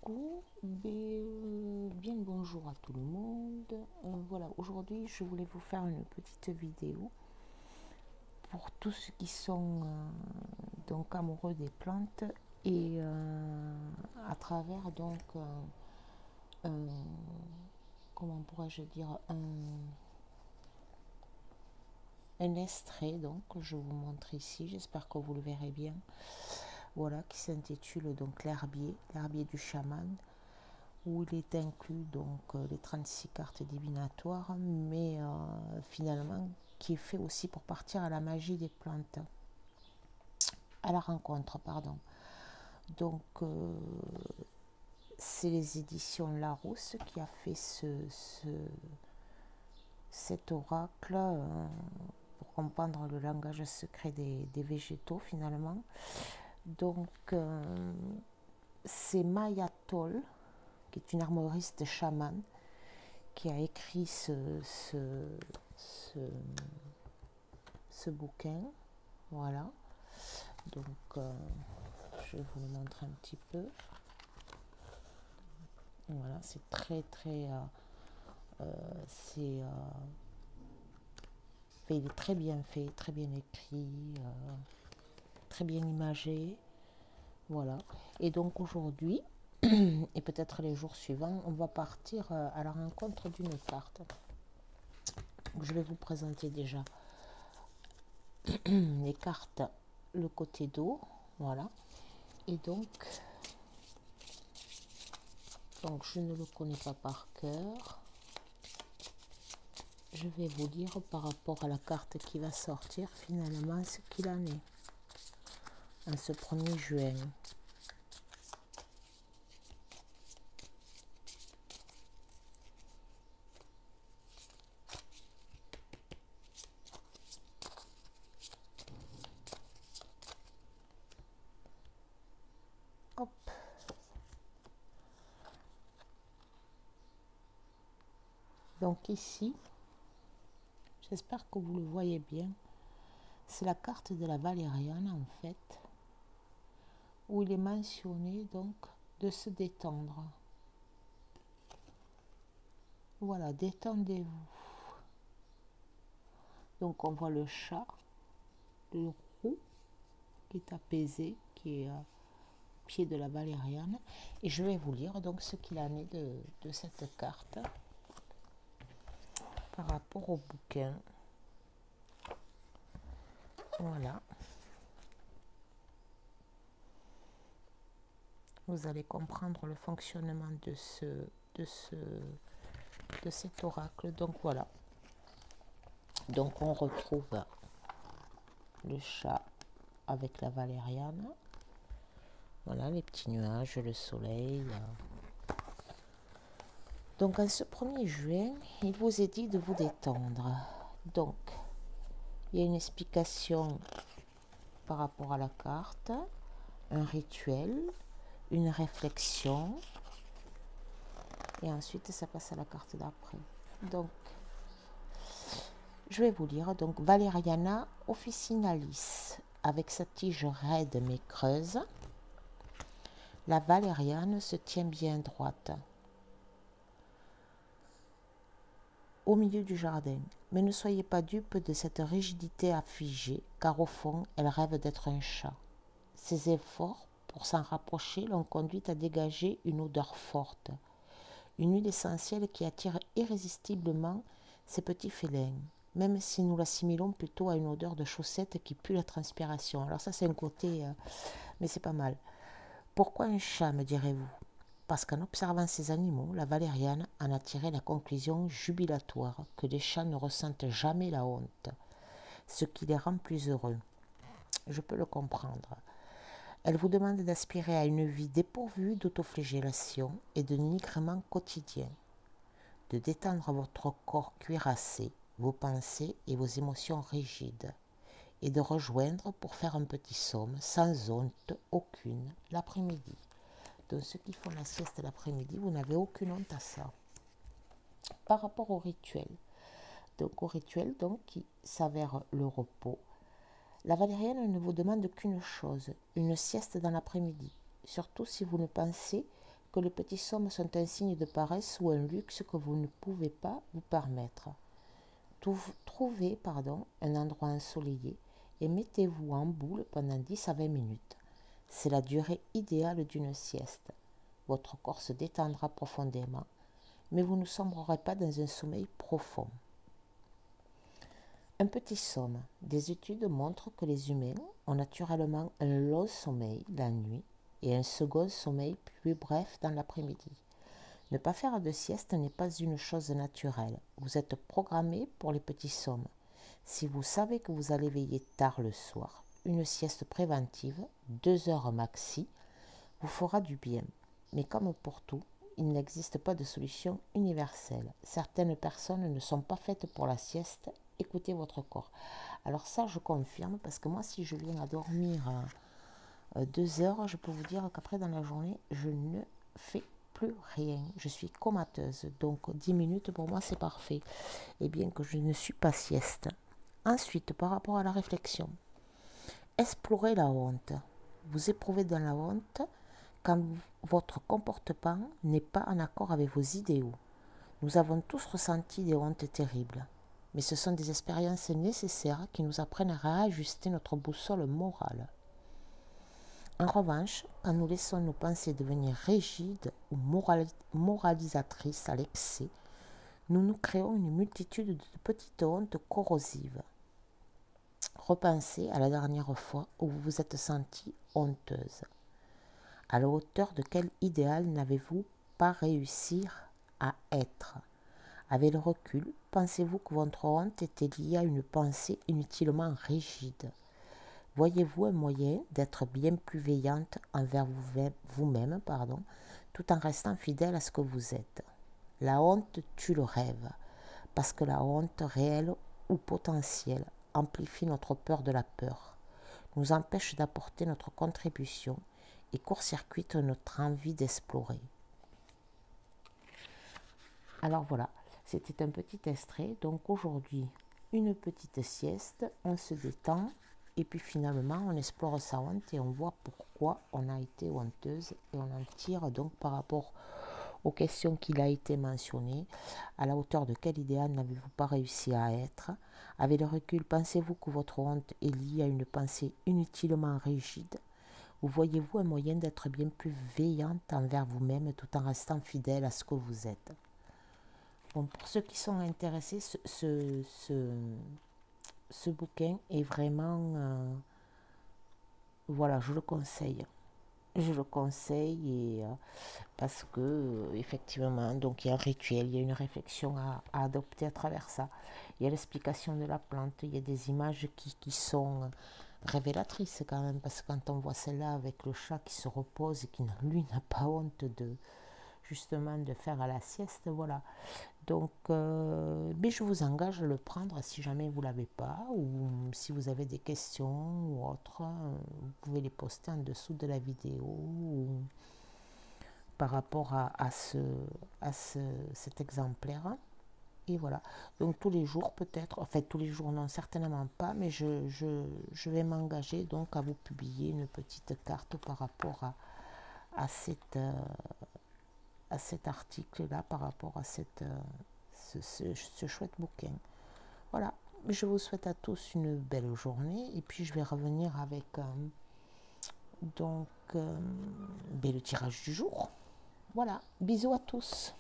Coucou, bien le bonjour à tout le monde. Voilà, aujourd'hui je voulais vous faire une petite vidéo pour tous ceux qui sont donc amoureux des plantes et à travers donc comment pourrais-je dire un extrait donc que je vous montre ici, j'espère que vous le verrez bien. Voilà, qui s'intitule donc l'herbier du chaman, où il est inclus donc les 36 cartes divinatoires, mais finalement qui est fait aussi pour partir à la magie des plantes, à la rencontre, pardon. Donc c'est les éditions Larousse qui a fait cet oracle pour comprendre le langage secret des végétaux finalement. Donc c'est Maya Toll, qui est une armoriste chamane, qui a écrit ce bouquin. Voilà. Donc, je vais vous le montrer un petit peu. Voilà, c'est très, il est très bien fait, très bien écrit, très bien imagé. Voilà. Et donc, aujourd'hui, et peut-être les jours suivants, on va partir à la rencontre d'une carte. Je vais vous présenter déjà les cartes, le côté d'eau, voilà. Et donc je ne le connais pas par cœur. Je vais vous lire par rapport à la carte qui va sortir finalement ce qu'il en est en ce 1er juin. Hop. Donc ici, j'espère que vous le voyez bien, c'est la carte de la valériane en fait, où il est mentionné donc de se détendre. Voilà, détendez-vous. Donc on voit le chat, le roux qui est apaisé, qui est au pied de la valériane. Et je vais vous lire donc ce qu'il en est de cette carte par rapport au bouquin. Voilà. Vous allez comprendre le fonctionnement de cet oracle. Donc voilà. Donc on retrouve le chat avec la valériane. Voilà les petits nuages, le soleil. Donc en ce 1er juin, il vous est dit de vous détendre. Donc il y a une explication par rapport à la carte, un rituel, une réflexion, et ensuite ça passe à la carte d'après. Donc je vais vous lire. Donc Valeriana officinalis, avec sa tige raide mais creuse, la valériane se tient bien droite au milieu du jardin. Mais ne soyez pas dupes de cette rigidité affigée, car au fond, elle rêve d'être un chat. Ses efforts pour s'en rapprocher l'ont conduite à dégager une odeur forte, une huile essentielle qui attire irrésistiblement ces petits félins, même si nous l'assimilons plutôt à une odeur de chaussettes qui pue la transpiration. Alors ça c'est un côté, mais c'est pas mal. Pourquoi un chat, me direz-vous? Parce qu'en observant ces animaux, la valériane en a tiré la conclusion jubilatoire que les chats ne ressentent jamais la honte, ce qui les rend plus heureux. Je peux le comprendre. Elle vous demande d'aspirer à une vie dépourvue d'autoflagellation et de nigrement quotidien, de détendre votre corps cuirassé, vos pensées et vos émotions rigides, et de rejoindre pour faire un petit somme, sans honte aucune, l'après-midi. Donc ceux qui font la sieste l'après-midi, vous n'avez aucune honte à ça. Par rapport au rituel, qui s'avère le repos, la valériane ne vous demande qu'une chose, une sieste dans l'après-midi, surtout si vous ne pensez que les petites sommes sont un signe de paresse ou un luxe que vous ne pouvez pas vous permettre. Trouvez un endroit ensoleillé et mettez-vous en boule pendant 10 à 20 minutes. C'est la durée idéale d'une sieste. Votre corps se détendra profondément, mais vous ne sombrerez pas dans un sommeil profond. Un petit somme. Des études montrent que les humains ont naturellement un long sommeil la nuit et un second sommeil plus bref dans l'après-midi. Ne pas faire de sieste n'est pas une chose naturelle. Vous êtes programmé pour les petits sommes. Si vous savez que vous allez veiller tard le soir, une sieste préventive, 2 heures maxi, vous fera du bien. Mais comme pour tout, il n'existe pas de solution universelle. Certaines personnes ne sont pas faites pour la sieste. Écoutez votre corps. Alors ça, je confirme, parce que moi, si je viens à dormir 2 heures, je peux vous dire qu'après, dans la journée, je ne fais plus rien. Je suis comateuse. Donc, 10 minutes, pour moi, c'est parfait. Et bien que je ne suis pas sieste. Ensuite, par rapport à la réflexion, explorez la honte. Vous éprouvez de la honte quand votre comportement n'est pas en accord avec vos idéaux. Nous avons tous ressenti des hontes terribles, mais ce sont des expériences nécessaires qui nous apprennent à réajuster notre boussole morale. En revanche, quand nous laissons nos pensées devenir rigides ou moralisatrices à l'excès, nous nous créons une multitude de petites hontes corrosives. Repensez à la dernière fois où vous vous êtes sentie honteuse. À la hauteur de quel idéal n'avez-vous pas réussi à être? Avec le recul, pensez-vous que votre honte était liée à une pensée inutilement rigide? Voyez-vous un moyen d'être bien plus veillante envers vous-même, tout en restant fidèle à ce que vous êtes? La honte tue le rêve, parce que la honte réelle ou potentielle amplifie notre peur de la peur, nous empêche d'apporter notre contribution et court-circuite notre envie d'explorer. Alors voilà, c'était un petit extrait. Donc aujourd'hui, une petite sieste, on se détend et puis finalement on explore sa honte et on voit pourquoi on a été honteuse et on en tire donc par rapport aux questions qu'il a été mentionnées. À la hauteur de quel idéal n'avez-vous pas réussi à être? Avec le recul, pensez-vous que votre honte est liée à une pensée inutilement rigide? Ou voyez-vous un moyen d'être bien plus veillante envers vous-même tout en restant fidèle à ce que vous êtes? Bon, pour ceux qui sont intéressés, ce bouquin est vraiment... voilà, je le conseille. Je le conseille parce que effectivement, donc il y a un rituel, il y a une réflexion à adopter à travers ça. Il y a l'explication de la plante, il y a des images qui sont révélatrices quand même, parce que quand on voit celle-là avec le chat qui se repose et qui lui n'a pas honte de justement de faire à la sieste, voilà. Donc, mais je vous engage à le prendre si jamais vous ne l'avez pas, ou si vous avez des questions ou autres, vous pouvez les poster en dessous de la vidéo ou par rapport à cet exemplaire. Et voilà. Donc tous les jours peut-être, enfin tous les jours non, certainement pas, mais je vais m'engager donc à vous publier une petite carte par rapport à cet article-là, par rapport à ce chouette bouquin. Voilà, je vous souhaite à tous une belle journée et puis je vais revenir avec le tirage du jour. Voilà, bisous à tous.